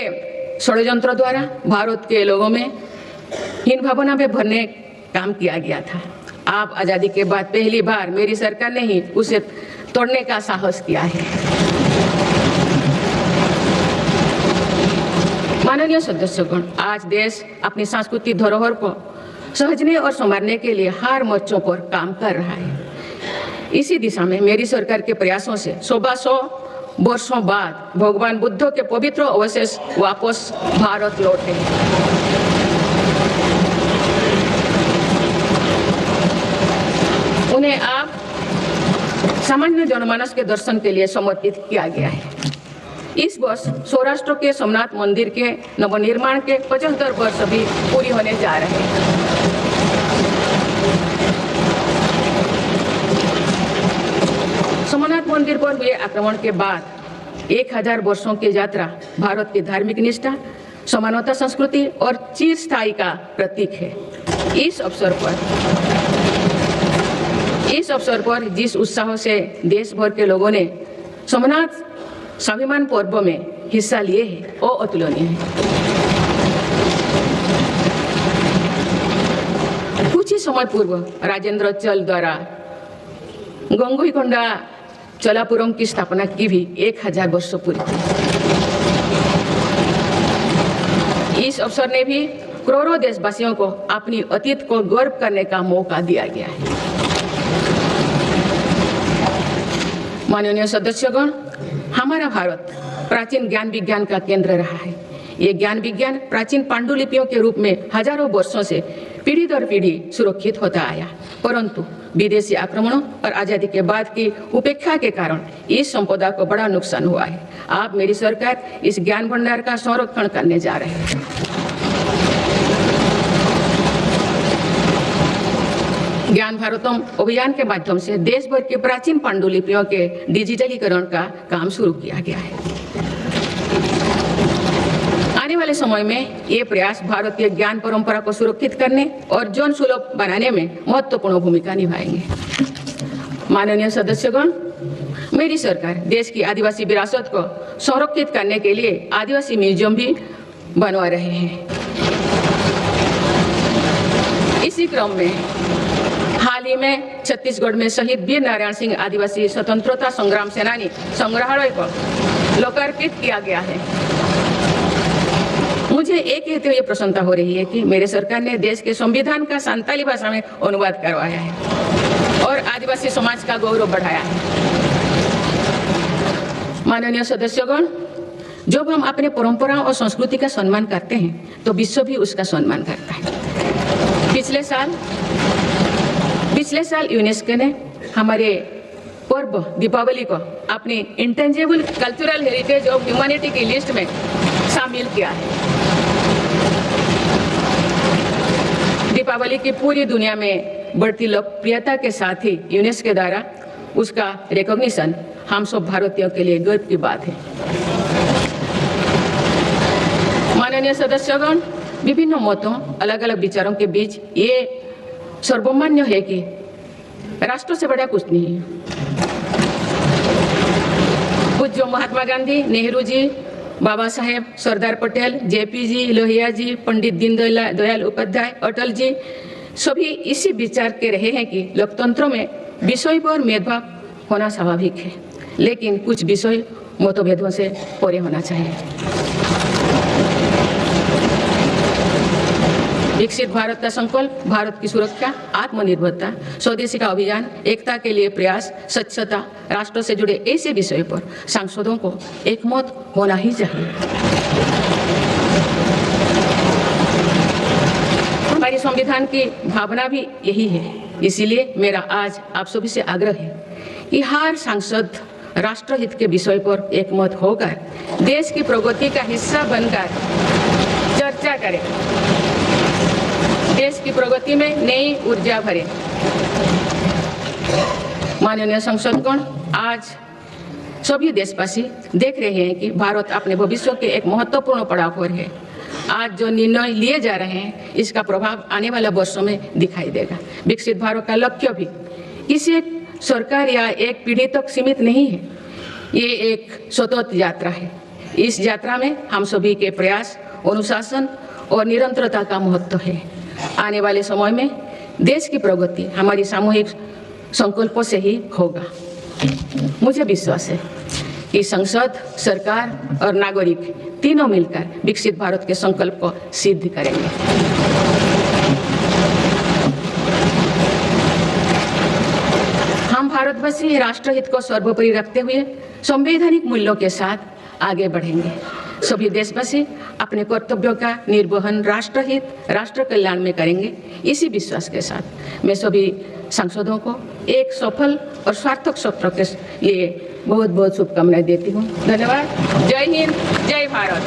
षड्यंत्र द्वारा भारत के लोगों में हीन भावना में भरने काम किया गया था। आप आजादी के बाद पहली बार मेरी सरकार ने ही उसे तोड़ने का साहस किया है। माननीय सदस्यगण, आज देश अपनी सांस्कृतिक धरोहर को सहेजने और संवारने के लिए हर मोर्चों पर काम कर रहा है। इसी दिशा में मेरी सरकार के प्रयासों से 100 वर्षों बाद भगवान बुद्ध के पवित्र अवशेष वापस भारत लौटे। उन्हें आप सामान्य जनमानस के दर्शन के लिए समर्पित किया गया है। इस वर्ष सौराष्ट्र के सोमनाथ मंदिर के नवनिर्माण के 75 वर्ष भी पूरी होने जा रहे हैं। सोमनाथ मंदिर पर हुए आक्रमण के बाद 1000 वर्षों की यात्रा भारत की धार्मिक निष्ठा, समानता संस्कृति और चिरस्थायी का प्रतीक है। इस अवसर पर जिस उत्साह से देश भर के लोगों ने सोमनाथ स्वाभिमान पर्व में हिस्सा लिए हैं, वो अतुलनीय है। कुछ ही समय पूर्व राजेंद्र चल द्वारा गंगईकोंडा चोलापुरम की स्थापना की भी 1000 वर्ष पूरी। इस अवसर ने भी करोड़ों देशवासियों को अपनी अतीत को गर्व करने का मौका दिया गया है। माननीय सदस्यगण, हमारा भारत प्राचीन ज्ञान विज्ञान का केंद्र रहा है। ये ज्ञान विज्ञान प्राचीन पांडुलिपियों के रूप में हजारों वर्षों से पीढ़ी दर पीढ़ी सुरक्षित होता आया, परंतु विदेशी आक्रमणों और आजादी के बाद की उपेक्षा के कारण इस संपदा को बड़ा नुकसान हुआ है। आप, मेरी सरकार इस ज्ञान भंडार का संरक्षण करने जा रहे हैं। ज्ञान भारतम अभियान के माध्यम से देश भर के प्राचीन पांडुलिपियों के डिजिटलीकरण का काम शुरू किया गया है। आने वाले समय में ये प्रयास भारतीय ज्ञान परंपरा को सुरक्षित करने और जन सुलभ बनाने में महत्वपूर्ण भूमिका निभाएंगे। माननीय सदस्यगण, मेरी सरकार देश की आदिवासी विरासत को संरक्षित करने के लिए आदिवासी म्यूजियम भी बनवा रहे हैं। इसी क्रम में हाल ही में छत्तीसगढ़ में शहीद वीर नारायण सिंह आदिवासी स्वतंत्रता संग्राम सेनानी संग्रहालय को लोकार्पित किया गया है। मुझे एक कहते हुए प्रसन्नता हो रही है कि मेरे सरकार ने देश के संविधान का संताली भाषा में अनुवाद करवाया है और आदिवासी समाज का गौरव बढ़ाया है। माननीय सदस्यगण, जब हम अपने परंपराओं और संस्कृति का सम्मान करते हैं तो विश्व भी उसका सम्मान करता है। पिछले साल यूनेस्को ने हमारे पर्व दीपावली को अपनी intangible cultural heritage of humanity की लिस्ट में शामिल किया है। दीपावली की पूरी दुनिया में बढ़ती लोकप्रियता के साथ ही यूनेस्को द्वारा उसका रिकॉग्निशन हम सब भारतीयों के लिए गर्व की बात है। माननीय सदस्यगण, विभिन्न मतों, अलग अलग विचारों के बीच ये सर्वमान्य है कि राष्ट्र से बड़ा कुछ नहीं है। पूज्य महात्मा गांधी, नेहरू जी, बाबा साहेब, सरदार पटेल, जेपी जी, लोहिया जी, पंडित दीनदयाल उपाध्याय, अटल जी सभी इसी विचार के रहे हैं कि लोकतंत्रों में विषय पर भेदभाव होना स्वाभाविक है, लेकिन कुछ विषय मतभेदों से परे होना चाहिए। विकसित भारत का संकल्प, भारत की सुरक्षा, आत्मनिर्भरता, स्वदेशी का अभियान, एकता के लिए प्रयास, स्वच्छता, राष्ट्र से जुड़े ऐसे विषयों पर सांसदों को एकमत होना ही चाहिए। हमारी संविधान की भावना भी यही है। इसीलिए मेरा आज आप सभी से आग्रह है कि हर सांसद राष्ट्रहित के विषय पर एकमत होकर देश की प्रगति का हिस्सा बनकर चर्चा करें, देश की प्रगति में नई ऊर्जा भरे। माननीय संसदगण, आज सभी देशवासी देख रहे हैं कि भारत अपने भविष्य के एक महत्वपूर्ण पड़ाव पर है। आज जो निर्णय लिए जा रहे हैं इसका प्रभाव आने वाले वर्षों में दिखाई देगा। विकसित भारत का लक्ष्य भी किसी एक सरकार या एक पीढ़ी तक सीमित नहीं है, ये एक सतत यात्रा है। इस यात्रा में हम सभी के प्रयास, अनुशासन और निरंतरता का महत्व है। आने वाले समय में देश की प्रगति हमारी सामूहिक संकल्पों से ही होगा। मुझे विश्वास है कि संसद, सरकार और नागरिक तीनों मिलकर विकसित भारत के संकल्प को सिद्ध करेंगे। हम भारतवासी राष्ट्रहित को सर्वोपरि रखते हुए संवैधानिक मूल्यों के साथ आगे बढ़ेंगे। सभी देशवासी अपने कर्तव्यों का निर्वहन राष्ट्रहित, राष्ट्र कल्याण में करेंगे। इसी विश्वास के साथ मैं सभी सांसदों को एक सफल और सार्थक सत्र के लिए बहुत बहुत शुभकामनाएं देती हूँ। धन्यवाद। जय हिंद, जय भारत।